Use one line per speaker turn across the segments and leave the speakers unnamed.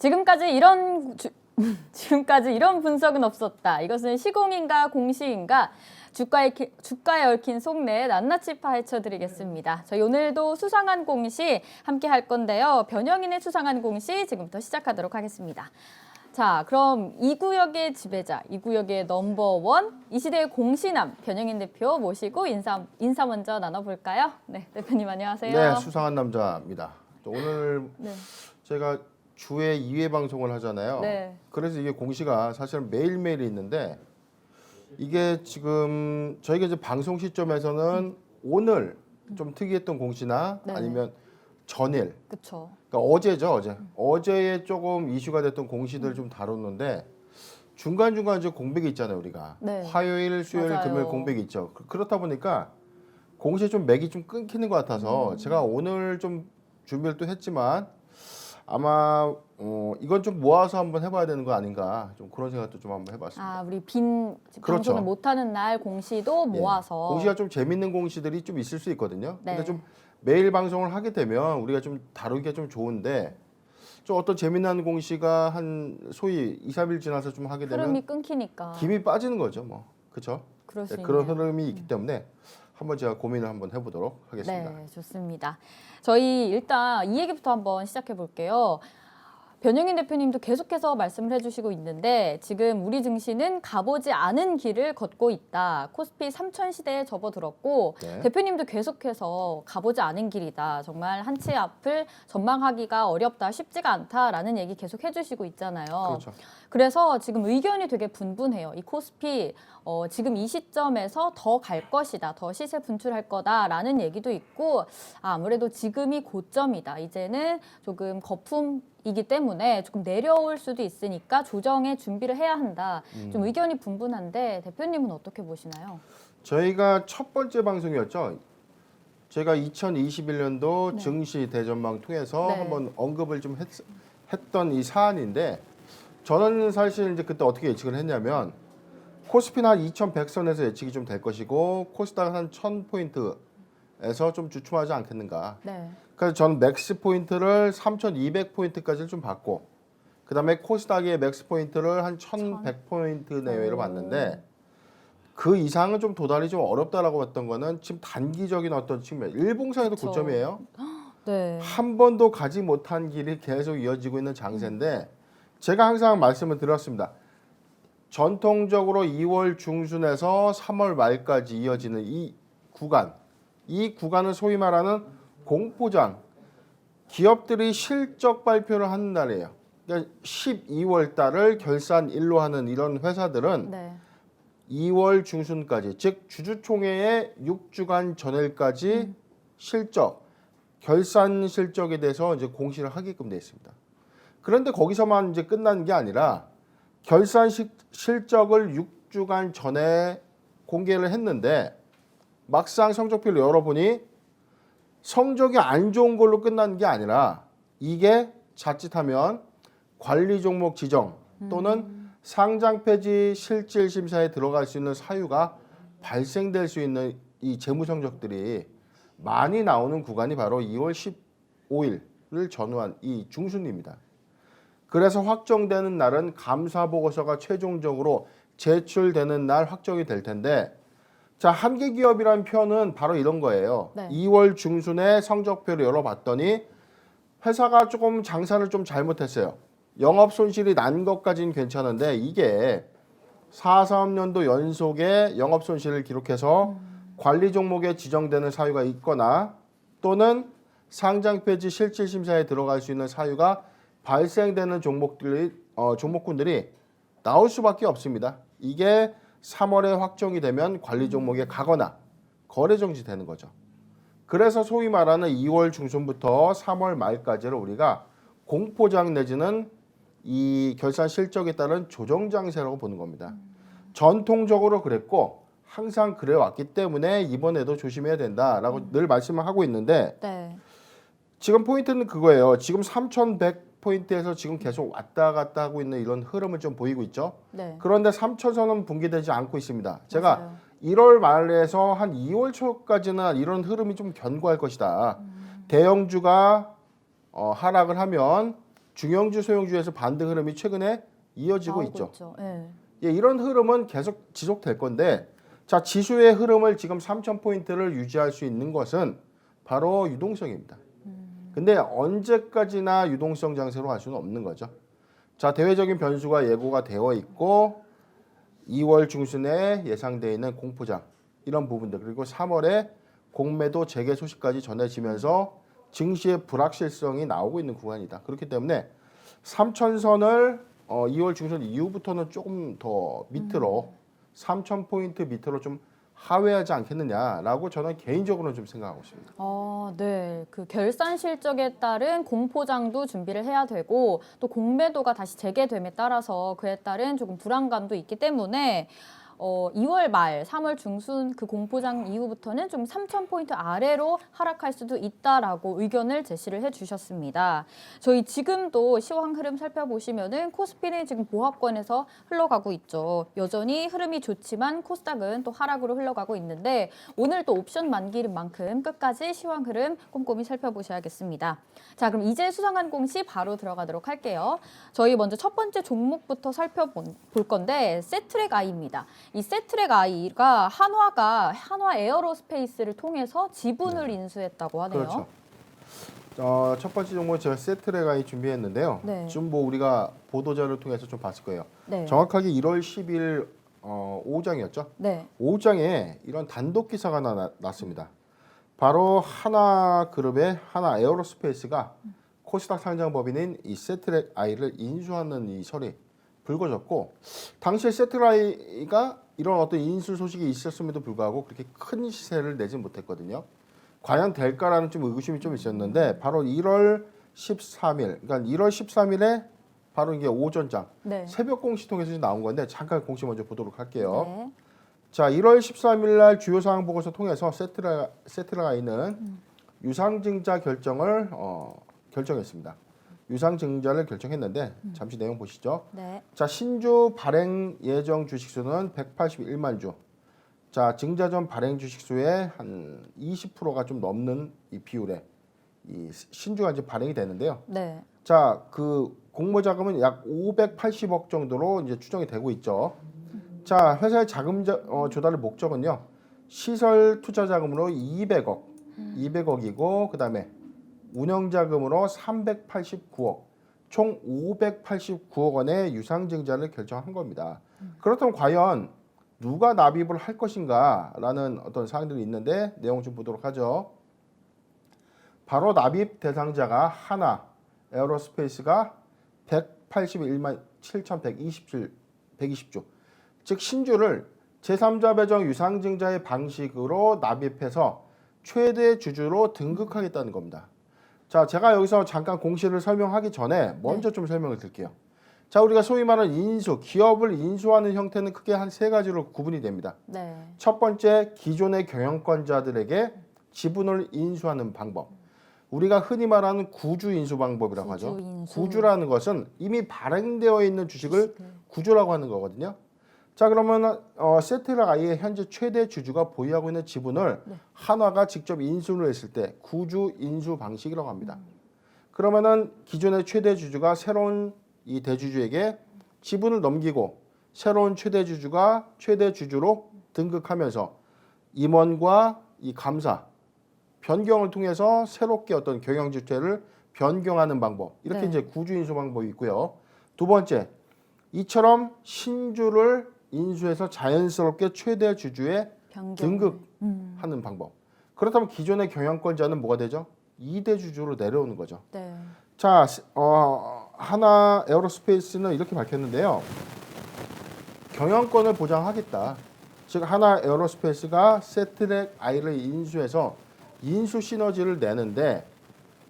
지금까지 이런 분석은 없었다. 이것은 시공인가 공시인가? 주가에 얽힌 속내 낱낱이 파헤쳐드리겠습니다. 저희 오늘도 수상한 공시 함께 할 건데요. 변형인의 수상한 공시 지금부터 시작하도록 하겠습니다. 자, 그럼 이 구역의 지배자, 이 구역의 넘버원, 이 시대의 공시남 변형인 대표 모시고 인사 먼저 나눠볼까요? 네, 대표님 안녕하세요.
네, 수상한 남자입니다. 오늘 제가 주에 2회 방송을 하잖아요.
네.
그래서 이게 공시가 사실은 매일매일 있는데 이게 지금 저희가 이제 방송 시점에서는 오늘 좀 특이했던 공시나
네.
아니면 전일,
그렇죠.
그러니까 어제죠, 어제에 조금 이슈가 됐던 공시들 좀 다뤘는데 중간중간 이제 공백이 있잖아요, 우리가.
네.
화요일, 수요일,
맞아요.
금요일 공백이 있죠. 그렇다 보니까 공시에 좀 맥이 좀 끊기는 것 같아서 제가 오늘 좀 준비를 또 했지만 아마 이건 좀 모아서 한번 해봐야 되는 거 아닌가 좀 그런 생각도 좀 한번 해봤습니다.
아, 우리 빈
그렇죠.
방송을 못하는 날 공시도 모아서.
공시가 좀 재밌는 공시들이 좀 있을 수 있거든요.
네.
근데 좀 매일 방송을 하게 되면 우리가 좀 다루기가 좀 좋은데 좀 어떤 재미난 공시가 한 소위 2, 3일 지나서 좀 하게 되면
흐름이 끊기니까.
힘이 빠지는 거죠, 뭐. 그렇죠?
그럴 수
그런
있네요.
흐름이 있기 때문에 한번 제가 고민을 한번 해보도록 하겠습니다.
네, 좋습니다. 저희 일단 이 얘기부터 한번 시작해 볼게요. 변형인 대표님도 계속해서 말씀을 해주시고 있는데 지금 우리 증시는 가보지 않은 길을 걷고 있다. 코스피 3000 시대에 접어들었고
네.
대표님도 계속해서 가보지 않은 길이다. 정말 한치 앞을 전망하기가 어렵다. 쉽지가 않다라는 얘기 계속 해주시고 있잖아요.
그렇죠.
그래서 지금 의견이 되게 분분해요. 이 코스피 지금 이 시점에서 더 갈 것이다. 더 시세 분출할 거다라는 얘기도 있고 아무래도 지금이 고점이다. 이제는 조금 거품이기 때문에 조금 내려올 수도 있으니까 조정에 준비를 해야 한다. 좀 의견이 분분한데 대표님은 어떻게 보시나요?
저희가 첫 번째 방송이었죠. 제가 2021년도
네.
증시 대전망 통해서
네.
한번 언급을 좀 했던 이 사안인데 저는 사실 이제 그때 어떻게 예측을 했냐면 코스피는 한 2100선에서 예측이 좀 될 것이고 코스닥은 한 1000포인트에서 좀 주춤하지 않겠는가.
네.
그래서 저는 맥스 포인트를 3200포인트까지 좀 봤고 그다음에 코스닥의 맥스 포인트를 한 1100포인트 내외로 봤는데 그 이상은 좀 도달이 좀 어렵다라고 봤던 거는 지금 단기적인 어떤 측면 일봉상에도
그쵸.
고점이에요.
네.
한 번도 가지 못한 길이 계속 이어지고 있는 장세인데 제가 항상 말씀을 드렸습니다. 전통적으로 2월 중순에서 3월 말까지 이어지는 이 구간은 소위 말하는 공포장, 기업들이 실적 발표를 하는 날이에요. 그러니까 12월 달을 결산일로 하는 이런 회사들은
네.
2월 중순까지, 즉 주주총회의 6주간 전일까지 실적, 결산 실적에 대해서 이제 공시를 하게끔 되어 있습니다. 그런데 거기서만 이제 끝나는 게 아니라 결산 실적을 6주간 전에 공개를 했는데 막상 성적표를 열어보니 성적이 안 좋은 걸로 끝나는 게 아니라 이게 자칫하면 관리 종목 지정 또는 상장 폐지 실질 심사에 들어갈 수 있는 사유가 발생될 수 있는 이 재무 성적들이 많이 나오는 구간이 바로 2월 15일을 전후한 이 중순입니다. 그래서 확정되는 날은 감사 보고서가 최종적으로 제출되는 날 확정이 될 텐데 자, 한계 기업이라는 표현은 바로 이런 거예요.
네.
2월 중순에 성적표를 열어봤더니 회사가 조금 장사를 좀 잘못했어요. 영업 손실이 난 것까지는 괜찮은데 이게 4-3년도 연속에 영업 손실을 기록해서 관리 종목에 지정되는 사유가 있거나 또는 상장 폐지 실질 심사에 들어갈 수 있는 사유가 발생되는 종목군들이 나올 수밖에 없습니다. 이게 3월에 확정이 되면 관리 종목에 가거나 거래 정지되는 거죠. 그래서 소위 말하는 2월 중순부터 3월 말까지를 우리가 공포장 내지는 이 결산 실적에 따른 조정 장세라고 보는 겁니다. 전통적으로 그랬고 항상 그래왔기 때문에 이번에도 조심해야 된다라고 늘 말씀을 하고 있는데
네.
지금 포인트는 그거예요. 지금 3100포인트에서 지금 계속 왔다 갔다 하고 있는 이런 흐름을 좀 보이고 있죠.
네.
그런데 3000선은 붕괴되지 않고 있습니다. 제가
맞아요.
1월 말에서 한 2월 초까지는 이런 흐름이 좀 견고할 것이다. 대형주가 하락을 하면 중형주, 소형주에서 반등 흐름이 최근에 이어지고 있죠.
네.
예, 이런 흐름은 계속 지속될 건데, 자, 지수의 흐름을 지금 3,000포인트를 유지할 수 있는 것은 바로 유동성입니다. 근데 언제까지나 유동성 장세로 갈 수는 없는 거죠. 자, 대외적인 변수가 예고가 되어 있고 2월 중순에 예상되어 있는 공포장 이런 부분들, 그리고 3월에 공매도 재개 소식까지 전해지면서 증시의 불확실성이 나오고 있는 구간이다. 그렇기 때문에 3,000선을 2월 중순 이후부터는 조금 더 밑으로 3,000포인트 밑으로 좀 하회하지 않겠느냐라고 저는 개인적으로는 좀 생각하고 있습니다.
네. 그 결산 실적에 따른 공포장도 준비를 해야 되고 또 공매도가 다시 재개됨에 따라서 그에 따른 조금 불안감도 있기 때문에 2월 말, 3월 중순 그 공포장 이후부터는 좀 3,000포인트 아래로 하락할 수도 있다라고 의견을 제시를 해주셨습니다. 저희 지금도 시황 흐름 살펴보시면은 코스피는 지금 보합권에서 흘러가고 있죠. 여전히 흐름이 좋지만 코스닥은 또 하락으로 흘러가고 있는데 오늘 또 옵션 만기인 만큼 끝까지 시황 흐름 꼼꼼히 살펴보셔야겠습니다. 자, 그럼 이제 수상한 공시 바로 들어가도록 할게요. 저희 먼저 첫 번째 종목부터 살펴볼 건데 세트랙 I입니다. 이 세트랙 I가 한화 에어로스페이스를 통해서 지분을 인수했다고 하네요.
그렇죠. 첫 번째 종목 제가 세트랙 I 준비했는데요.
네.
좀 뭐 우리가 보도자를 통해서 좀 봤을 거예요.
네.
정확하게 1월 10일 오후장이었죠.
네.
오후장에 이런 단독 기사가 났습니다. 바로 하나그룹의 하나 에어로스페이스가 코스닥 상장법인인 이 세트랙 I를 인수하는 이 설이 불거졌고, 당시에 세트랙 I가 이런 어떤 인수 소식이 있었음에도 불구하고 그렇게 큰 시세를 내지 못했거든요. 과연 될까라는 좀 의구심이 좀 있었는데 바로 1월 13일, 그러니까 1월 13일에 바로 이게 오전장
네.
새벽 공시 통해서 나온 건데 잠깐 공시 먼저 보도록 할게요.
네.
자, 1월 13일 날 주요 사항 보고서 통해서 세트랙 I는 유상증자 결정을 결정했습니다. 유상증자를 결정했는데 잠시 내용 보시죠.
네.
자, 신주 발행 예정 주식수는 181만 주. 자, 증자 전 발행 주식수의 한 20%가 좀 넘는 이 비율에 이 신주가 이제 발행이 되는데요.
네.
자, 그 공모 자금은 약 580억 정도로 이제 추정이 되고 있죠. 자, 회사의 자금 조달의 목적은요. 시설 투자 자금으로 200억이고 그다음에 운영 자금으로 389억, 총 589억 원의 유상증자를 결정한 겁니다. 그렇다면 과연 누가 납입을 할 것인가라는 어떤 사항들이 있는데 내용 좀 보도록 하죠. 바로 납입 대상자가 하나 에어로스페이스가 181만 7,120주, 즉 신주를 제3자 배정 유상증자의 방식으로 납입해서 최대 주주로 등극하겠다는 겁니다. 자, 제가 여기서 잠깐 공시를 설명하기 전에 먼저 좀 설명을 드릴게요. 자, 우리가 소위 말하는 인수, 기업을 인수하는 형태는 크게 한 세 가지로 구분이 됩니다.
네.
첫 번째, 기존의 경영권자들에게 지분을 인수하는 방법. 우리가 흔히 말하는 구주 인수 방법이라고 하죠.
인수.
구주라는 것은 이미 발행되어 있는 주식을 구주라고 하는 거거든요. 자, 그러면 세트랙 I의 현재 최대 주주가 보유하고 있는 지분을 한화가 직접 인수를 했을 때 구주 인수 방식이라고 합니다. 그러면은 기존의 최대 주주가 새로운 이 대주주에게 지분을 넘기고 새로운 최대 주주가 최대 주주로 등극하면서 임원과 이 감사 변경을 통해서 새롭게 어떤 경영 주체를 변경하는 방법, 이렇게 이제 구주 인수 방법이 있고요. 두 번째, 이처럼 신주를 인수해서 자연스럽게 최대 주주에 등극하는 방법. 그렇다면 기존의 경영권자는 뭐가 되죠? 2대 주주로 내려오는 거죠.
네.
자, 하나 에어로스페이스는 이렇게 밝혔는데요. 경영권을 보장하겠다. 즉 하나 에어로스페이스가 세트랙 I를 인수해서 인수 시너지를 내는데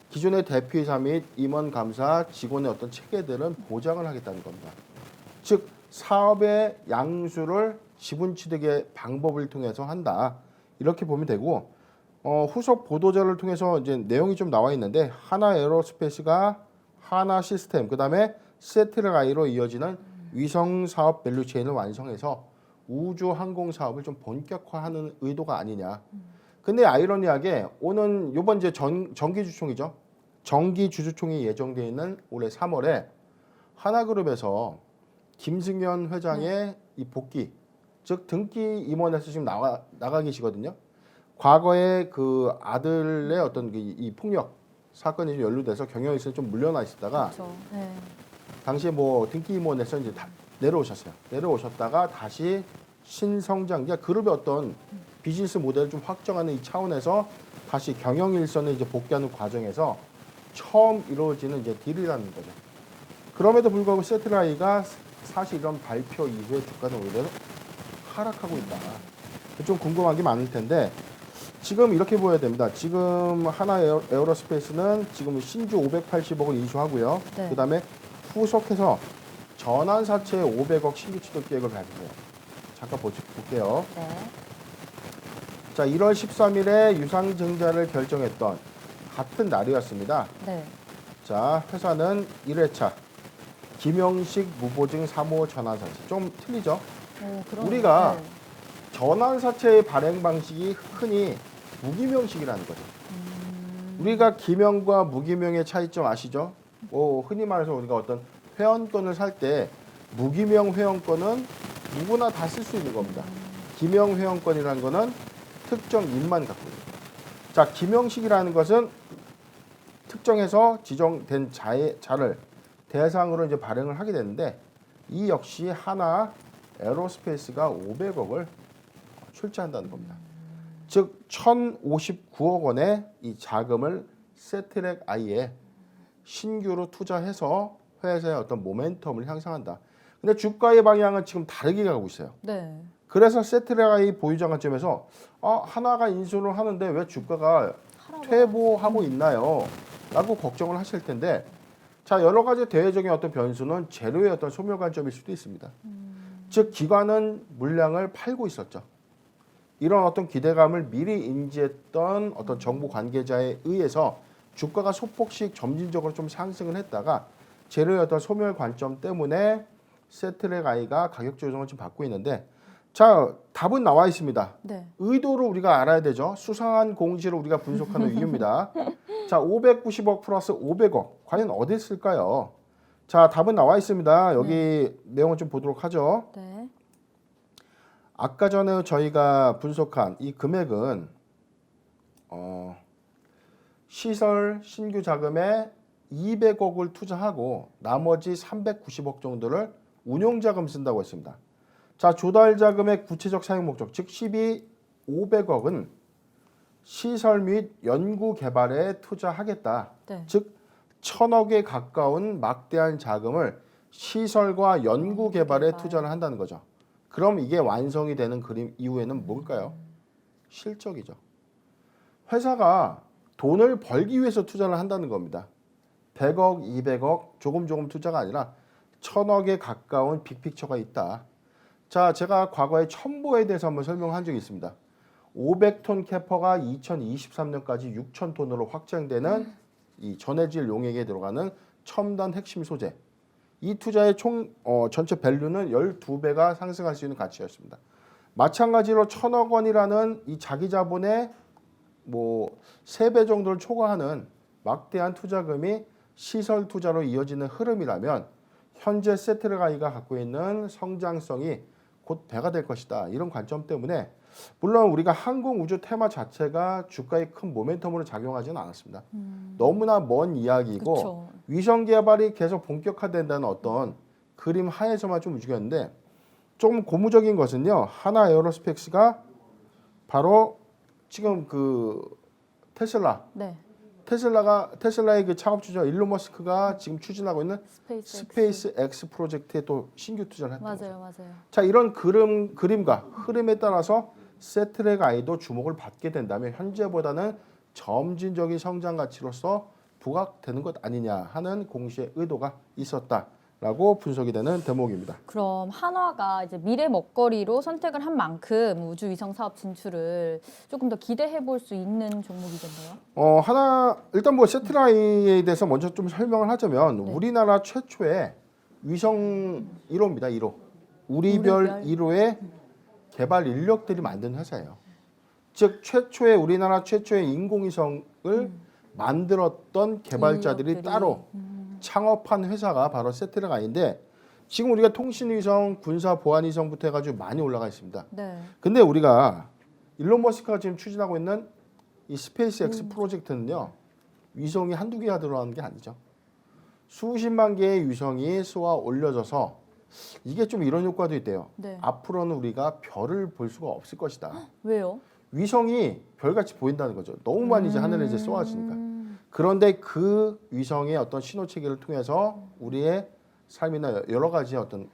기존의 대표이사 및 임원 감사 직원의 어떤 체계들은 보장을 하겠다는 겁니다. 즉 사업의 양수를 지분 취득의 방법을 통해서 한다. 이렇게 보면 되고, 후속 보도자를 통해서 이제 내용이 좀 나와 있는데 하나 에어로스페이스가 하나 시스템, 그다음에 세트랙 I로 이어지는 위성 사업 밸류체인을 완성해서 우주 항공 사업을 좀 본격화하는 의도가 아니냐. 근데 아이러니하게 오는 요번 이제 정기주총이죠. 정기 주주총회 예정되어 있는 올해 3월에 하나그룹에서 김승현 회장의 이 복귀, 즉 등기 임원에서 지금 나가 계시거든요. 과거에 그 아들의 어떤 이 폭력 사건이 좀 연루돼서 경영에서 좀 물러나 있었다가
그렇죠. 네.
당시에 뭐 등기 임원에서 이제 다 내려오셨어요. 내려오셨다가 다시 신성장, 그러니까 그룹의 어떤 비즈니스 모델을 좀 확정하는 이 차원에서 다시 경영 일선에 이제 복귀하는 과정에서 처음 이루어지는 이제 딜이라는 거죠. 그럼에도 불구하고 세트라이가 사실 이런 발표 이후에 주가는 오히려 하락하고 있다. 좀 궁금한 게 많을 텐데 지금 이렇게 보여야 됩니다. 지금 하나 에어로스페이스는 지금 신주 580억을 인수하고요.
네.
그다음에 후속해서 전환사채 500억 신규 취득 계획을 가지고요. 잠깐 볼게요.
네.
자, 1월 13일에 유상증자를 결정했던 같은 날이었습니다.
네.
자, 회사는 1회차 김영식 무보증 3호 전환사채. 좀 틀리죠?
그러네요.
우리가
네.
전환사채의 발행 방식이 흔히 무기명식이라는 거죠. 우리가 기명과 무기명의 차이점 아시죠? 흔히 말해서 우리가 어떤 회원권을 살 때 무기명 회원권은 누구나 다 쓸 수 있는 겁니다. 기명 회원권이라는 거는 특정 인만 갖고 있는 거예요. 자, 기명식이라는 것은 특정해서 지정된 자를 대상으로 이제 발행을 하게 되는데 이 역시 하나 에어로스페이스가 500억을 출자한다는 겁니다. 즉 1,059억 원의 이 자금을 세트랙 I에 신규로 투자해서 회사의 어떤 모멘텀을 향상한다. 근데 주가의 방향은 지금 다르게 가고 있어요.
네.
그래서 세트랙 I 보유자 관점에서 하나가 인수를 하는데 왜 주가가 퇴보하고 있나요? 라고 걱정을 하실 텐데 자, 여러 가지 대외적인 어떤 변수는 재료의 어떤 소멸 관점일 수도 있습니다. 즉 기관은 물량을 팔고 있었죠. 이런 어떤 기대감을 미리 인지했던 어떤 정부 관계자에 의해서 주가가 소폭씩 점진적으로 좀 상승을 했다가 재료의 어떤 소멸 관점 때문에 세트랙 I가 가격 조정을 좀 받고 있는데 자, 답은 나와 있습니다.
네.
의도를 우리가 알아야 되죠. 수상한 공시를 우리가 분석하는 이유입니다. 자, 590억 플러스 500억 과연 어디 있을까요? 자, 답은 나와 있습니다. 여기 내용을 좀 보도록 하죠.
네.
아까 전에 저희가 분석한 이 금액은 시설 신규 자금에 200억을 투자하고 나머지 390억 정도를 운용자금 쓴다고 했습니다. 자, 조달 자금의 구체적 사용 목적, 즉 500억은 시설 및 연구 개발에 투자하겠다.
네.
즉 1,000억에 가까운 막대한 자금을 시설과 연구 개발에 투자를 한다는 거죠. 그럼 이게 완성이 되는 그림 이후에는 뭘까요? 실적이죠. 회사가 돈을 벌기 위해서 투자를 한다는 겁니다. 100억, 200억 조금 투자가 아니라 1,000억에 가까운 빅픽처가 있다. 자, 제가 과거에 첨보에 대해서 한번 설명한 적이 있습니다. 500톤 캐퍼가 2023년까지 6,000톤으로 확장되는 이 전해질 용액에 들어가는 첨단 핵심 소재. 이 투자의 전체 밸류는 12배가 상승할 수 있는 가치였습니다. 마찬가지로 1,000억 원이라는 이 자기 자본의 뭐 3배 정도를 초과하는 막대한 투자금이 시설 투자로 이어지는 흐름이라면 현재 세트랙 I가 갖고 있는 성장성이 곧 배가 될 것이다. 이런 관점 때문에 물론 우리가 항공우주 테마 자체가 주가에 큰 모멘텀으로 작용하지는 않았습니다. 너무나 먼 이야기이고
그쵸.
위성 개발이 계속 본격화된다는 어떤 그림 하에서만 좀 움직였는데 조금 고무적인 것은요. 하나 에어로스페이스가 바로 지금 그 테슬라
네.
테슬라의 그 창업주죠. 일론 머스크가 지금 추진하고 있는
스페이스
X 프로젝트에 또 신규 투자를 했던 거죠.
맞아요.
자, 이런 그림과 흐름에 따라서 세트랙 I도 주목을 받게 된다면 현재보다는 점진적인 성장 가치로서 부각되는 것 아니냐 하는 공시의 의도가 있었다라고 분석이 되는 대목입니다.
그럼 한화가 이제 미래 먹거리로 선택을 한 만큼 우주 위성 사업 진출을 조금 더 기대해 볼 수 있는 종목이겠네요.
일단 뭐 세트라이에 대해서 먼저 좀 설명을 하자면 우리나라 최초의 위성 1호입니다. 1호. 우리별 1호의 개발 인력들이 만든 회사예요. 즉 우리나라 최초의 인공위성을 만들었던 개발자들이
인력들이.
따로 창업한 회사가 바로 세트라가인데 지금 우리가 통신위성, 군사보안위성부터 해가지고 많이 올라가 있습니다.
네.
근데 우리가 일론 머스크가 지금 추진하고 있는 이 스페이스X 프로젝트는요. 위성이 한두 개가 들어가는 게 아니죠. 수십만 개의 위성이 쏘아 올려져서 이게 좀 이런 효과도 있대요.
네.
앞으로는 우리가 별을 볼 수가 없을 것이다.
왜요?
위성이 별같이 보인다는 거죠. 너무 많이 이제 하늘에 이제 쏘아지니까. 그런데 그 위성의 어떤 신호 체계를 통해서 우리의 삶이나 여러 가지 어떤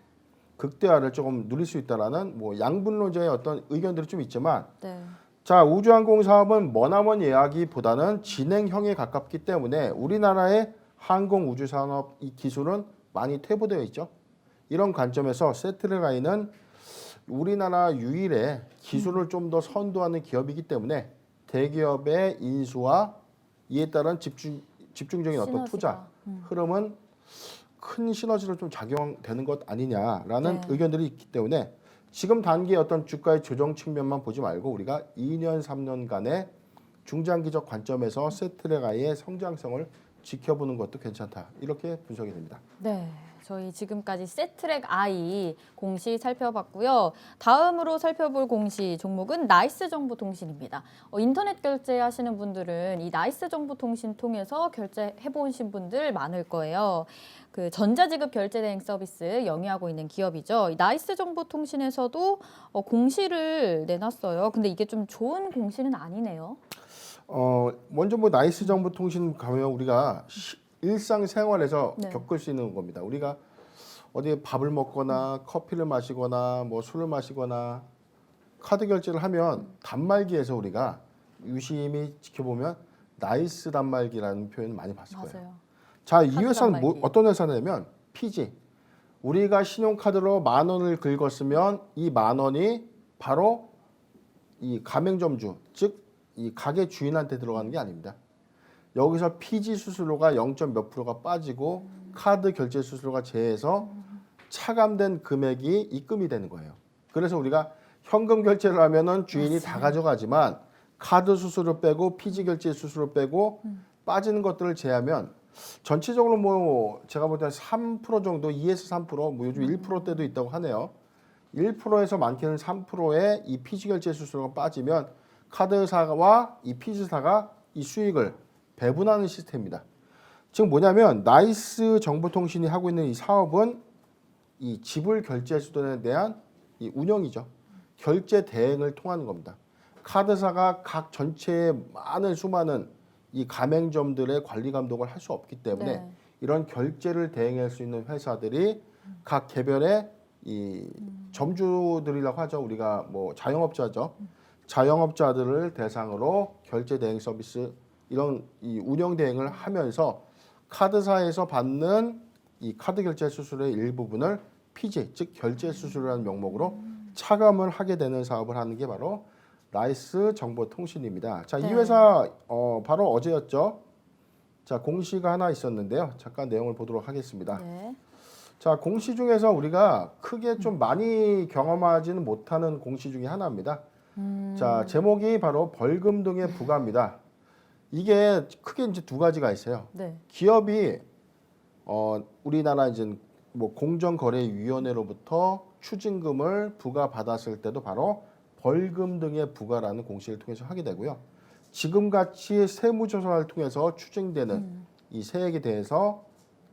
극대화를 조금 누릴 수 있다라는 뭐 양분론자의 어떤 의견들이 좀 있지만
네.
자, 우주항공 사업은 머나먼 이야기보다는 진행형에 가깝기 때문에 우리나라의 항공 우주 산업 이 기술은 많이 퇴보되어 있죠. 이런 관점에서 세트라가이는 우리나라 유일의 기술을 좀 더 선도하는 기업이기 때문에 대기업의 인수와 이에 따른 집중적인 어떤 투자 흐름은 큰 시너지로 좀 작용되는 것 아니냐라는
네.
의견들이 있기 때문에 지금 단기의 어떤 주가의 조정 측면만 보지 말고 우리가 2년, 3년간의 중장기적 관점에서 세트라가이의 성장성을 지켜보는 것도 괜찮다. 이렇게 분석이 됩니다.
네. 저희 지금까지 세트랙 I 공시 살펴봤고요. 다음으로 살펴볼 공시 종목은 나이스 정보통신입니다. 인터넷 결제하시는 분들은 이 나이스 정보통신 통해서 결제해 보신 분들 많을 거예요. 그 전자지급 결제 대행 서비스 영위하고 있는 기업이죠. 이 나이스 정보통신에서도 공시를 내놨어요. 근데 이게 좀 좋은 공시는 아니네요.
먼저 뭐 나이스 정보통신 가면 우리가 일상생활에서
네.
겪을 수 있는 겁니다. 우리가 어디 밥을 먹거나 커피를 마시거나 뭐 술을 마시거나 카드 결제를 하면 단말기에서 우리가 유심히 지켜보면 나이스 단말기라는 표현 많이 봤을 거예요.
맞아요.
자, 이
카드
회사는
단말기.
어떤 회사냐면 PG. 우리가 신용카드로 10,000원을 긁었으면 이 10,000원이 바로 이 가맹점주, 즉 이 가게 주인한테 들어가는 게 아닙니다. 여기서 PG 수수료가 0. 몇 프로가 빠지고 카드 결제 수수료가 제해서 차감된 금액이 입금이 되는 거예요. 그래서 우리가 현금 결제를 하면은 주인이 다 가져가지만 카드 수수료 빼고 PG 결제 수수료 빼고 빠지는 것들을 제하면 전체적으로 뭐 제가 볼 때 3% 정도, 2에서 3%, 뭐 요즘 1%대도 있다고 하네요. 1%에서 많게는 3%의 이 PG 결제 수수료가 빠지면 카드사와 이 PG사가 이 수익을 배분하는 시스템입니다. 지금 뭐냐면 나이스 정보통신이 하고 있는 이 사업은 이 지불 결제 수단에 대한 이 운영이죠. 결제 대행을 통하는 겁니다. 카드사가 각 전체의 수많은 이 가맹점들의 관리 감독을 할 수 없기 때문에
네.
이런 결제를 대행할 수 있는 회사들이 각 개별의 이 점주들이라고 하죠. 우리가 뭐 자영업자죠. 자영업자들을 대상으로 결제 대행 서비스 이런 이 운영 대행을 하면서 카드사에서 받는 이 카드 결제 수수료의 일부분을 PG 즉 결제 수수료라는 명목으로 차감을 하게 되는 사업을 하는 게 바로 나이스 정보통신입니다. 자, 이
네.
회사 바로 어제였죠. 자, 공시가 하나 있었는데요. 잠깐 내용을 보도록 하겠습니다.
네.
자, 공시 중에서 우리가 크게 좀 많이 경험하지는 못하는 공시 중에 하나입니다. 자, 제목이 바로 벌금 등의 부과입니다. 이게 크게 이제 두 가지가 있어요.
네.
기업이 우리나라 이제 뭐 공정거래위원회로부터 추징금을 부과받았을 때도 바로 벌금 등의 부과라는 공시를 통해서 하게 되고요. 지금같이 세무조사를 통해서 추징되는 이 세액에 대해서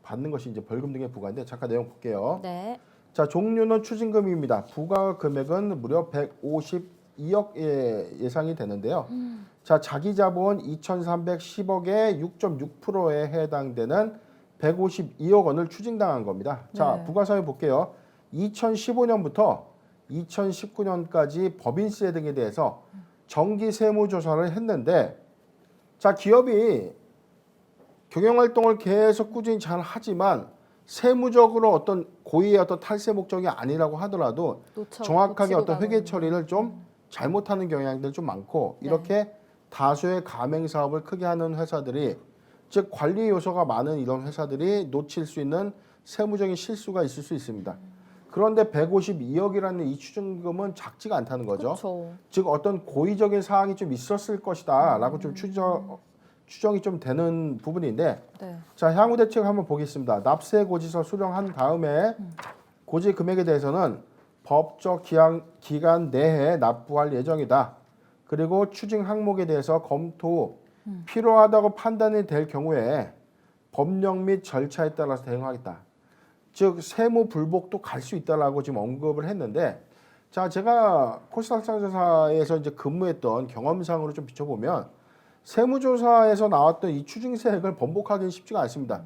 받는 것이 이제 벌금 등의 부과인데 잠깐 내용 볼게요.
네.
자, 종류는 추징금입니다. 부과 금액은 무려 152억에 예상이 되는데요. 자, 자기자본 2,310억의 6.6%에 해당되는 152억 원을 추징당한 겁니다. 자,
네.
부과 사유 볼게요. 2015년부터 2019년까지 법인세 등에 대해서 정기 세무조사를 했는데 자, 기업이 경영활동을 계속 꾸준히 잘 하지만 세무적으로 어떤 고의의 어떤 탈세 목적이 아니라고 하더라도 정확하게 어떤 회계 처리를 좀 잘못하는 경향들이 좀 많고
네.
이렇게 다수의 가맹 사업을 크게 하는 회사들이 즉 관리 요소가 많은 이런 회사들이 놓칠 수 있는 세무적인 실수가 있을 수 있습니다. 그런데 152억이라는 이 추징금은 작지가 않다는 거죠.
그렇죠.
즉 어떤 고의적인 사항이 좀 있었을 것이다라고 좀 추정이 좀 되는 부분인데
네.
자 향후 대책 한번 보겠습니다. 납세 고지서 수령한 다음에 고지 금액에 대해서는 법적 기간 내에 납부할 예정이다. 그리고 추징 항목에 대해서 검토 후 필요하다고 판단이 될 경우에 법령 및 절차에 따라서 대응하겠다. 즉 세무 불복도 갈 수 있다라고 지금 언급을 했는데 자 제가 코스닥상조사에서 이제 근무했던 경험상으로 좀 비춰보면 세무조사에서 나왔던 이 추징세액을 번복하기는 쉽지가 않습니다.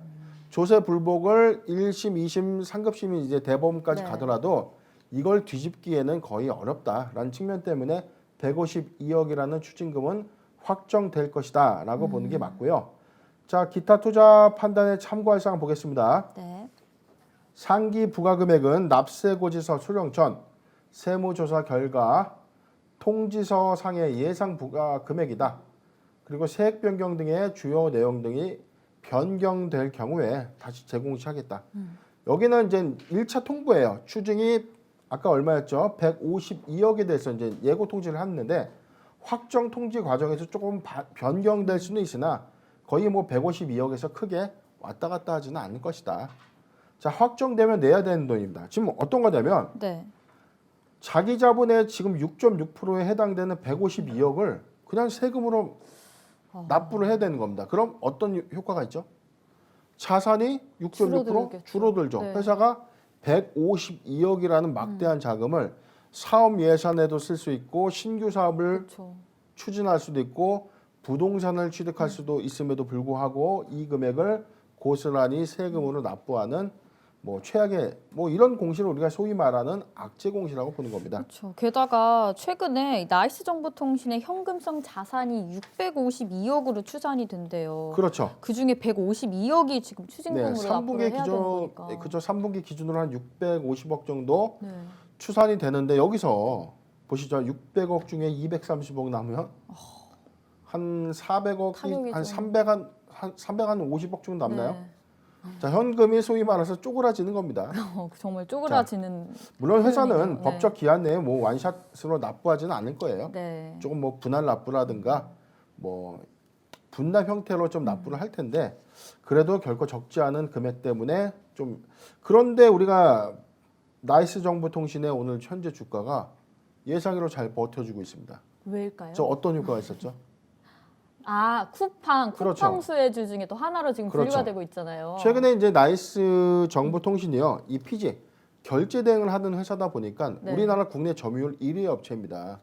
조세 불복을 1심, 2심, 상급심이 이제 대법원까지
네.
가더라도 이걸 뒤집기에는 거의 어렵다라는 측면 때문에 152억이라는 추징금은 확정될 것이다라고 보는 게 맞고요. 자 기타 투자 판단에 참고할 사항 보겠습니다.
네.
상기 부과금액은 납세고지서 수령 전 세무조사 결과 통지서 상의 예상 부과금액이다. 그리고 세액 변경 등의 주요 내용 등이 변경될 경우에 다시 재공시하겠다. 여기는 이제 1차 통보예요. 추징이 아까 얼마였죠? 152억에 대해서 이제 예고 통지를 했는데 확정 통지 과정에서 조금 변경될 수는 있으나 거의 뭐 152억에서 크게 왔다 갔다 하지는 않을 것이다. 자, 확정되면 내야 되는 돈입니다. 지금 어떤 거냐면
네.
자기 자본의 지금 6.6%에 해당되는 152억을 그냥 세금으로 납부를 해야 되는 겁니다. 그럼 어떤 효과가 있죠? 자산이 6.6%
줄어들겠죠.
줄어들죠.
네.
회사가 152억이라는 막대한 자금을 사업 예산에도 쓸 수 있고 신규 사업을
그렇죠.
추진할 수도 있고 부동산을 취득할 수도 있음에도 불구하고 이 금액을 고스란히 세금으로 납부하는 뭐 최악의 뭐 이런 공시를 우리가 소위 말하는 악재 공시라고 보는 겁니다.
그렇죠. 게다가 최근에 나이스 정보통신의 현금성 자산이 652억으로 추산이 된대요.
그렇죠.
그 중에 152억이 지금
네,
추징금으로 납부를 해야 되는 거니까.
그죠. 3분기 기준으로 한 650억 정도
네.
추산이 되는데 여기서 보시죠. 600억 중에 230억 남으면 한 400억이
타격이
한
좀.
350억 정도 남나요?
네.
자, 현금이 소위 말해서 쪼그라지는 겁니다.
정말 쪼그라지는.
물론 회사는
표현이네요. 네.
법적 기한 내에 뭐 완샷으로 납부하지는 않을 거예요.
네.
조금 뭐 분할 납부라든가 뭐 분납 형태로 좀 납부를 할 텐데 그래도 결코 적지 않은 금액 때문에 좀 그런데 우리가 나이스 정보통신의 오늘 현재 주가가 예상외로 잘 버텨주고 있습니다.
왜일까요?
저 어떤 효과가 있었죠?
아, 쿠팡
그렇죠.
수혜주 중에 또 하나로 지금
그렇죠.
분류가 되고 있잖아요.
최근에 이제 나이스 정보통신이요, 이 피지 결제 대행을 하는 회사다 보니까
네.
우리나라 국내 점유율 1위 업체입니다.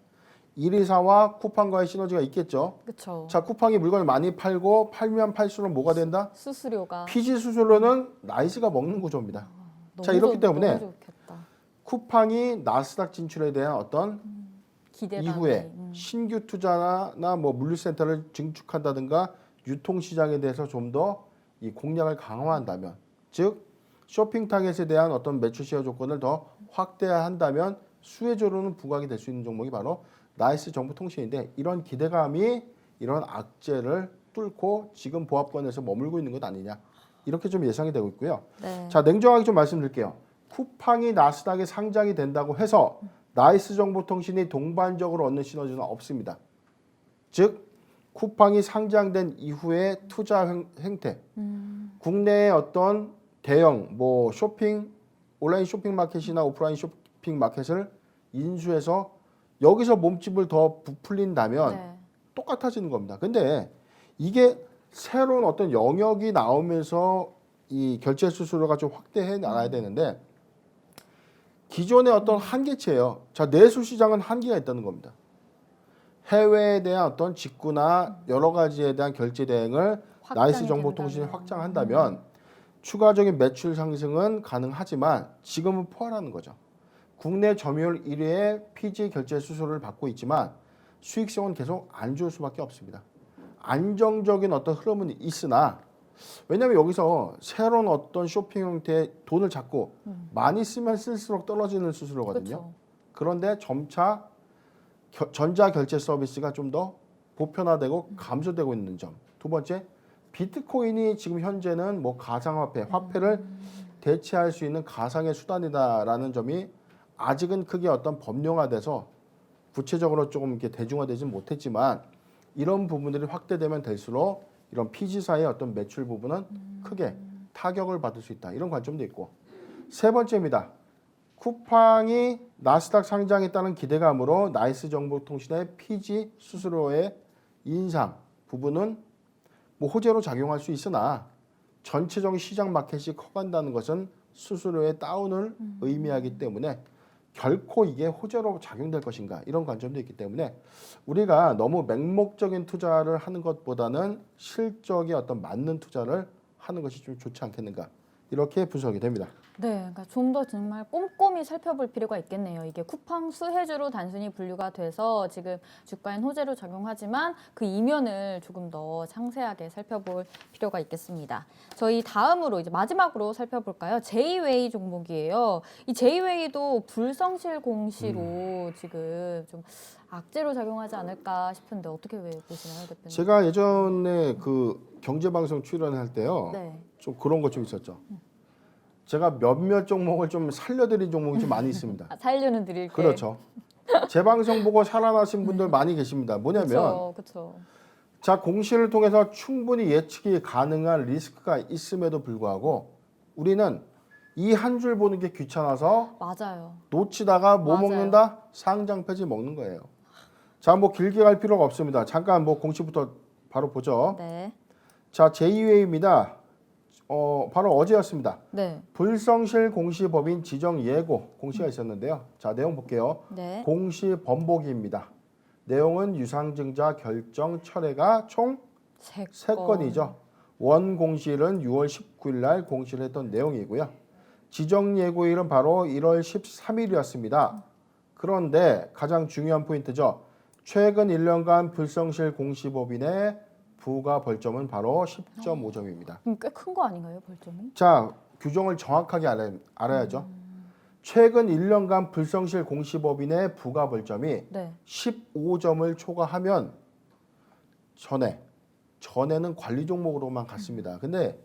1위사와 쿠팡과의 시너지가 있겠죠.
그렇죠.
자, 쿠팡이 물건을 많이 팔고 팔면 팔수록 뭐가 된다?
수수료가
피지 수수료는 나이스가 먹는 구조입니다. 자, 이렇기 때문에
너무 좋겠다.
쿠팡이 나스닥 진출에 대한 어떤
기대감이.
이후에 신규 투자나 뭐 물류센터를 증축한다든가 유통시장에 대해서 좀 더 이 공략을 강화한다면, 즉 쇼핑 타겟에 대한 어떤 매출 시어 조건을 더 확대한다면 수혜주로는 부각이 될 수 있는 종목이 바로 나이스 정보통신인데 이런 기대감이 이런 악재를 뚫고 지금 보합권에서 머물고 있는 것 아니냐 이렇게 좀 예상이 되고 있고요.
네.
자, 냉정하게 좀 말씀드릴게요. 쿠팡이 나스닥에 상장이 된다고 해서 나이스 정보통신이 동반적으로 얻는 시너지는 없습니다. 즉 쿠팡이 상장된 이후의 투자 행태, 국내의 어떤 대형 뭐 쇼핑 온라인 쇼핑 마켓이나 오프라인 쇼핑 마켓을 인수해서 여기서 몸집을 더 부풀린다면
네.
똑같아지는 겁니다. 근데 이게 새로운 어떤 영역이 나오면서 이 결제 수수료가 좀 확대해 나가야 되는데 기존의 어떤 한계치예요. 자, 내수 시장은 한계가 있다는 겁니다. 해외에 대한 어떤 직구나 여러 가지에 대한 결제 대행을 나이스 정보통신이
된다면.
확장한다면 추가적인 매출 상승은 가능하지만 지금은 포괄하는 거죠. 국내 점유율 1위의 피지 결제 수수료를 받고 있지만 수익성은 계속 안 좋을 수밖에 없습니다. 안정적인 어떤 흐름은 있으나 왜냐하면 여기서 새로운 어떤 쇼핑 형태의 돈을 잡고 많이 쓰면 쓸수록 떨어지는 수수료거든요.
그렇죠.
그런데 점차 전자 결제 서비스가 좀 더 보편화되고 감소되고 있는 점. 두 번째, 비트코인이 지금 현재는 뭐 가상화폐, 화폐를 대체할 수 있는 가상의 수단이다라는 점이 아직은 크게 어떤 법령화돼서 구체적으로 조금 이렇게 대중화되지 못했지만 이런 부분들이 확대되면 될수록 이런 피지사의 어떤 매출 부분은 크게 타격을 받을 수 있다. 이런 관점도 있고. 세 번째입니다. 쿠팡이 나스닥 상장했다는 기대감으로 나이스정보통신의 피지 수수료의 인상 부분은 뭐 호재로 작용할 수 있으나 전체적인 시장 마켓이 커간다는 것은 수수료의 다운을 의미하기 때문에 결코 이게 호재로 작용될 것인가 이런 관점도 있기 때문에 우리가 너무 맹목적인 투자를 하는 것보다는 실적에 어떤 맞는 투자를 하는 것이 좀 좋지 않겠는가 이렇게 분석이 됩니다.
네, 그러니까 좀 더 정말 꼼꼼히 살펴볼 필요가 있겠네요. 이게 쿠팡 수혜주로 단순히 분류가 돼서 지금 주가엔 호재로 작용하지만 그 이면을 조금 더 상세하게 살펴볼 필요가 있겠습니다. 저희 다음으로 이제 마지막으로 살펴볼까요? 제이웨이 종목이에요. 이 제이웨이도 불성실 공시로 지금 좀 악재로 작용하지 않을까 싶은데 어떻게 왜 보시나요, 대표님?
제가 예전에 그 경제방송 출연할 때요.
네.
좀 그런 거 좀 있었죠. 제가 몇몇 종목을 좀 살려드린 종목이 좀 많이 있습니다.
살려는 드릴게.
그렇죠. 제 방송 보고 살아나신 분들 많이 계십니다. 뭐냐면
그렇죠.
자 공시를 통해서 충분히 예측이 가능한 리스크가 있음에도 불구하고 우리는 이 한 줄 보는 게 귀찮아서
맞아요.
놓치다가 뭐
맞아요.
먹는다? 상장 폐지 먹는 거예요. 자, 뭐 길게 갈 필요가 없습니다. 잠깐 뭐 공시부터 바로 보죠.
네.
자, 제2회입니다. 바로 어제였습니다.
네.
불성실 공시법인 지정 예고 공시가 있었는데요. 자, 내용 볼게요.
네.
공시 번복입니다. 내용은 유상증자 결정 철회가 총
세
3건이죠. 원 공시일은 6월 19일 날 공시를 했던 내용이고요. 지정 예고일은 바로 1월 13일이었습니다. 그런데 가장 중요한 포인트죠. 최근 1년간 불성실 공시법인의 부가 벌점은 바로 10.5점입니다.
꽤 큰 거 아닌가요, 벌점이?
자, 규정을 정확하게 알아야죠. 최근 1년간 불성실 공시법인의 부가 벌점이
네.
15점을 초과하면 전에는 관리 종목으로만 갔습니다. 근데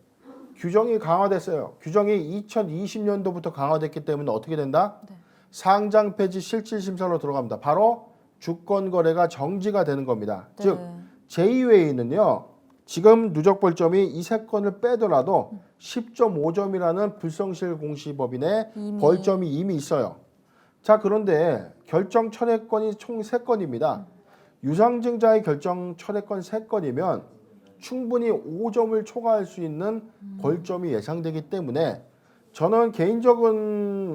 규정이 강화됐어요. 규정이 2020년도부터 강화됐기 때문에 어떻게 된다?
네.
상장 폐지 실질 심사로 들어갑니다. 바로 주권 거래가 정지가 되는 겁니다.
네.
즉 제2회의는요. 지금 누적 벌점이 이 3건을 빼더라도 10.5점이라는 불성실 공시법인의 벌점이 이미 있어요. 자, 그런데 결정 철회건이 총 3건입니다. 유상증자의 결정 철회건 3건이면 충분히 5점을 초과할 수 있는 벌점이 예상되기 때문에 저는 개인적인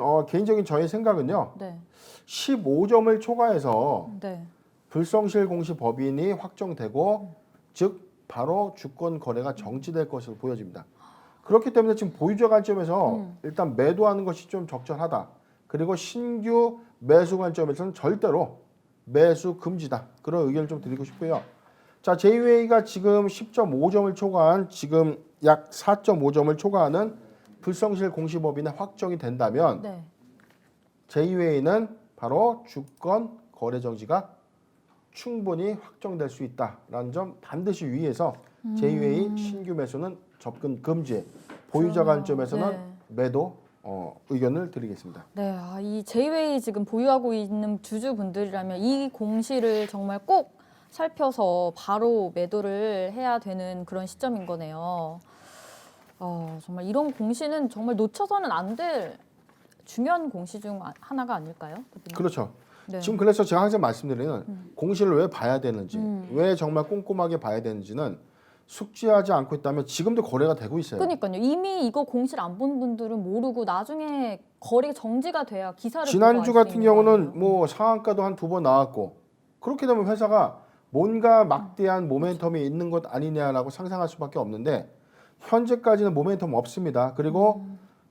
저의 생각은요.
네.
15점을 초과해서
네.
불성실 공시 법인이 확정되고 즉 바로 주권 거래가 정지될 것으로 보여집니다. 그렇기 때문에 지금 보유자 관점에서 일단 매도하는 것이 좀 적절하다. 그리고 신규 매수 관점에서는 절대로 매수 금지다. 그런 의견을 좀 드리고 싶고요. 자, 제2회의가 지금 10.5점을 초과한 지금 약 4.5점을 초과하는 불성실 공시법인에 확정이 된다면
네.
제2회의는 바로 주권 거래 정지가 충분히 확정될 수 있다라는 점 반드시 유의해서 제2회의 신규 매수는 접근 금지, 보유자 관점에서는
네.
매도 의견을 드리겠습니다.
네, 이 제이웨이 지금 보유하고 있는 주주분들이라면 이 공시를 정말 꼭 살펴서 바로 매도를 해야 되는 그런 시점인 거네요. 정말 이런 공시는 정말 놓쳐서는 안 될 중요한 공시 중 하나가 아닐까요? 대표님?
그렇죠.
네.
지금 그래서 제가 항상 말씀드리는 공시를 왜 봐야 되는지, 왜 정말 꼼꼼하게 봐야 되는지는 숙지하지 않고 있다면 지금도 거래가 되고 있어요.
그러니까요. 이미 이거 공시를 안 본 분들은 모르고 나중에 거래 정지가 돼야 기사를
지난주
보고 알 수
같은
있는
경우는
거예요.
뭐 상한가도 한 2번 나왔고 그렇게 되면 회사가 뭔가 막대한 모멘텀이 있는 것 아니냐라고 상상할 수밖에 없는데 현재까지는 모멘텀 없습니다. 그리고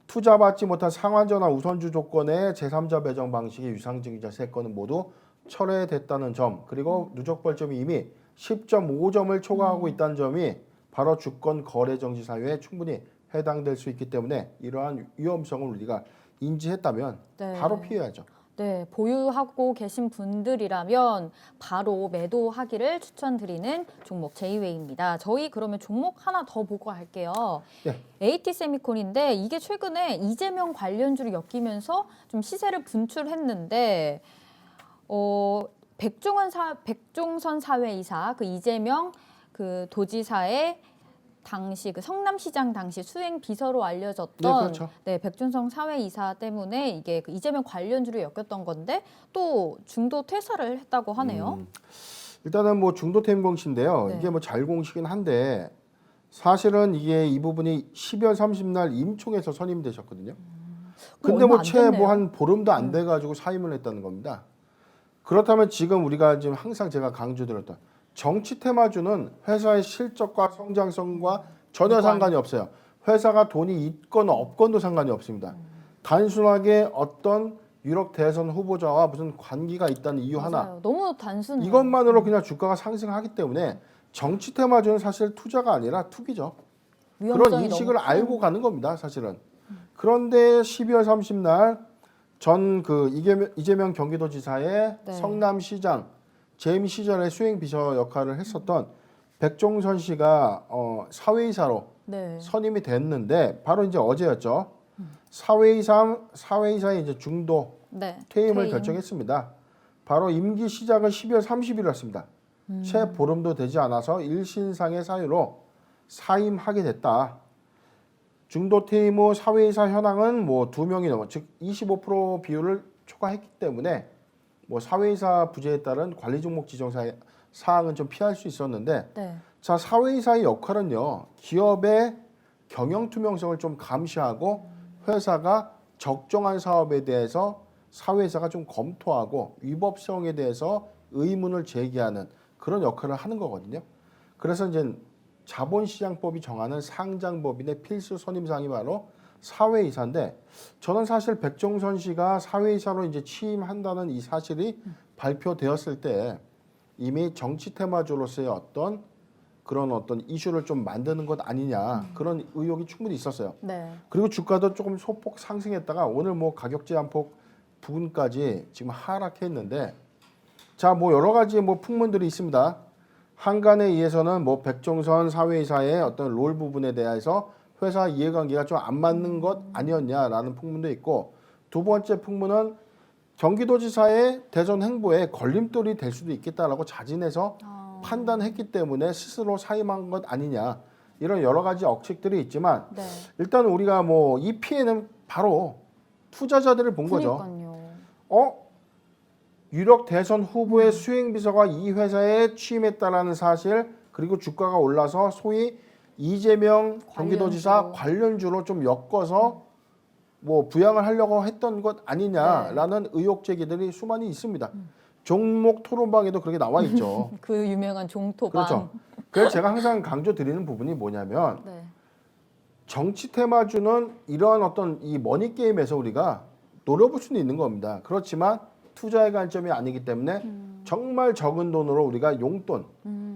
투자받지 못한 상환전환 우선주 조건의 제3자 배정 방식의 유상증자 3건은 모두 철회됐다는 점, 그리고 누적 벌점이 이미 10.5점을 초과하고 있다는 점이 바로 주권 거래 정지 사유에 충분히 해당될 수 있기 때문에 이러한 위험성을 우리가 인지했다면
네.
바로 피해야죠.
네, 보유하고 계신 분들이라면 바로 매도하기를 추천드리는 종목 제이웨이입니다. 저희 그러면 종목 하나 더 보고 갈게요.
네.
AT 세미콘인데 이게 최근에 이재명 관련주를 엮이면서 좀 시세를 분출했는데 백종선 사회이사 그 이재명 그 도지사의 당시 그 성남시장 당시 수행 비서로 알려졌던
네, 그렇죠.
네, 백준성 사회이사 때문에 이게 그 이재명 관련주로 엮였던 건데 또 중도 퇴사를 했다고 하네요.
일단은 뭐 중도태임 공시인데요.
네.
이게 뭐 잘 공시긴 한데 사실은 이게 이 부분이 12월 30날 임총에서 선임되셨거든요. 근데
얼마
뭐
안
채 뭐
됐네요.
한 보름도 안 돼가지고 사임을 했다는 겁니다. 그렇다면 지금 우리가 지금 항상 제가 강조드렸던 정치 테마주는 회사의 실적과 성장성과 전혀
무관.
상관이 없어요. 회사가 돈이 있건 없건도 상관이 없습니다. 단순하게 어떤 유력 대선 후보자와 무슨 관계가 있다는 이유 하나
맞아요. 너무 단순해요.
이것만으로 그냥 주가가 상승하기 때문에 정치 테마주는 사실 투자가 아니라 투기죠. 그런
위험성이
인식을
너무 큰-
알고 가는 겁니다, 사실은. 그런데 12월 30날 전 그 이재명 경기도지사의
네.
성남시장 재임 시절에 수행 비서 역할을 했었던 백종선 씨가 사회이사로
네.
선임이 됐는데 바로 이제 어제였죠. 사회이사의 이제 중도
네.
퇴임을
퇴임.
결정했습니다. 바로 임기 시작은 12월 30일이었습니다. 채 보름도 되지 않아서 일신상의 사유로 사임하게 됐다. 중도 퇴임 후 사회이사 현황은 뭐 2명이 넘어 즉 25% 비율을 초과했기 때문에 뭐 사회이사 부재에 따른 관리 종목 지정 사항은 좀 피할 수 있었는데
네.
자 사회이사의 역할은요 기업의 경영 투명성을 좀 감시하고 회사가 적정한 사업에 대해서 사회이사가 좀 검토하고 위법성에 대해서 의문을 제기하는 그런 역할을 하는 거거든요. 그래서 이제 자본시장법이 정하는 상장법인의 필수 선임상이 바로 사회이사인데 저는 사실 백종선 씨가 사회이사로 이제 취임한다는 이 사실이 발표되었을 때 이미 정치 테마주로서의 어떤 그런 어떤 이슈를 좀 만드는 것 아니냐 그런 의혹이 충분히 있었어요.
네.
그리고 주가도 조금 소폭 상승했다가 오늘 뭐 가격 제한폭 부근까지 지금 하락했는데 자 뭐 여러 가지 뭐 풍문들이 있습니다. 한간에 의해서는 뭐 백종선 사회이사의 어떤 롤 부분에 대해서 회사 이해관계가 좀 안 맞는 것 아니었냐라는 풍문도 있고 두 번째 풍문은 경기도지사의 대선 행보에 걸림돌이 될 수도 있겠다라고 자진해서 판단했기 때문에 스스로 사임한 것 아니냐 이런 여러 가지 억측들이 있지만
네.
일단 우리가 뭐 이 피해는 바로 투자자들을 본 거죠.
그러니까요.
유력 대선 후보의 수행 비서가 이 회사에 취임했다라는 사실 그리고 주가가 올라서 소위 이재명 경기도지사 관련주로 좀 엮어서 뭐 부양을 하려고 했던 것 아니냐라는 의혹 제기들이 수많이 있습니다. 종목 토론방에도 그렇게 나와 있죠.
그 유명한 종토방.
그렇죠. 그래서 제가 항상 강조드리는 부분이 뭐냐면
네.
정치 테마주는 이러한 어떤 이 머니 게임에서 우리가 노려볼 수는 있는 겁니다. 그렇지만 투자의 관점이 아니기 때문에 정말 적은 돈으로 우리가 용돈,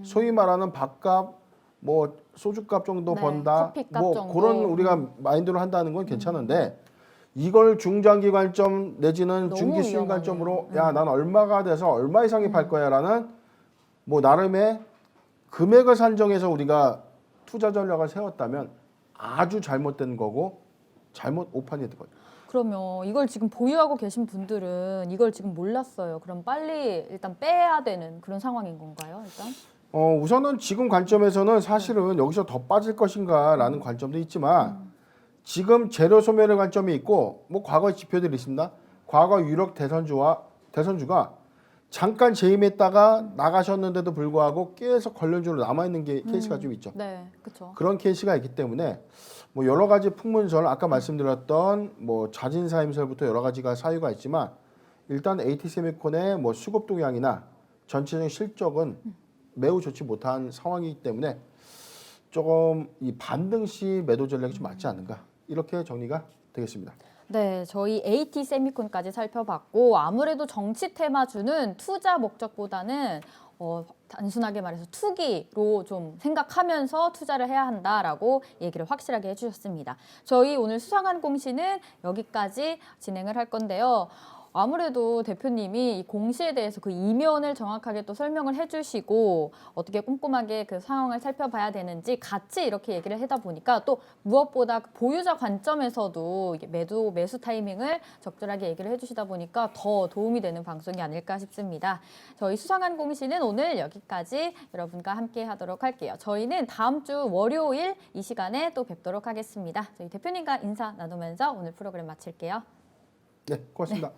소위 말하는 밥값, 뭐 소주값 정도
네,
번다,
커피값
뭐
정도.
그런 우리가 마인드로 한다는 건 괜찮은데 이걸 중장기 관점 내지는
너무
중기 수익
위험하네요.
관점으로 야, 난 얼마가 돼서 얼마 이상이 팔 거야라는 뭐 나름의 금액을 산정해서 우리가 투자 전략을 세웠다면 아주 잘못된 거고 잘못 오판이 된 거죠.
그러면 이걸 지금 보유하고 계신 분들은 이걸 지금 몰랐어요. 그럼 빨리 일단 빼야 되는 그런 상황인 건가요? 일단?
우선은 지금 관점에서는 사실은 여기서 더 빠질 것인가라는 관점도 있지만 지금 재료 소멸의 관점이 있고 뭐 과거의 지표들이 있습니다. 과거 유력 대선주가 잠깐 재임했다가 나가셨는데도 불구하고 계속 관련주로 남아 있는 게 케이스가 좀 있죠.
네, 그렇죠.
그런 케이스가 있기 때문에 뭐 여러 가지 풍문설 아까 말씀드렸던 뭐 자진사임설부터 여러 가지가 사유가 있지만 일단 AT세미콘의 뭐 수급 동향이나 전체적인 실적은 매우 좋지 못한 상황이기 때문에 조금 이 반등 시 매도 전략이 좀 맞지 않는가 이렇게 정리가 되겠습니다.
네, 저희 AT 세미콘까지 살펴봤고 아무래도 정치 테마주는 투자 목적보다는 단순하게 말해서 투기로 좀 생각하면서 투자를 해야 한다라고 얘기를 확실하게 해주셨습니다. 저희 오늘 수상한 공시는 여기까지 진행을 할 건데요. 아무래도 대표님이 이 공시에 대해서 그 이면을 정확하게 또 설명을 해주시고 어떻게 꼼꼼하게 그 상황을 살펴봐야 되는지 같이 이렇게 얘기를 하다 보니까 또 무엇보다 그 보유자 관점에서도 이게 매수 타이밍을 적절하게 얘기를 해주시다 보니까 더 도움이 되는 방송이 아닐까 싶습니다. 저희 수상한 공시는 오늘 여기까지 여러분과 함께 하도록 할게요. 저희는 다음 주 월요일 이 시간에 또 뵙도록 하겠습니다. 저희 대표님과 인사 나누면서 오늘 프로그램 마칠게요.
네, 고맙습니다.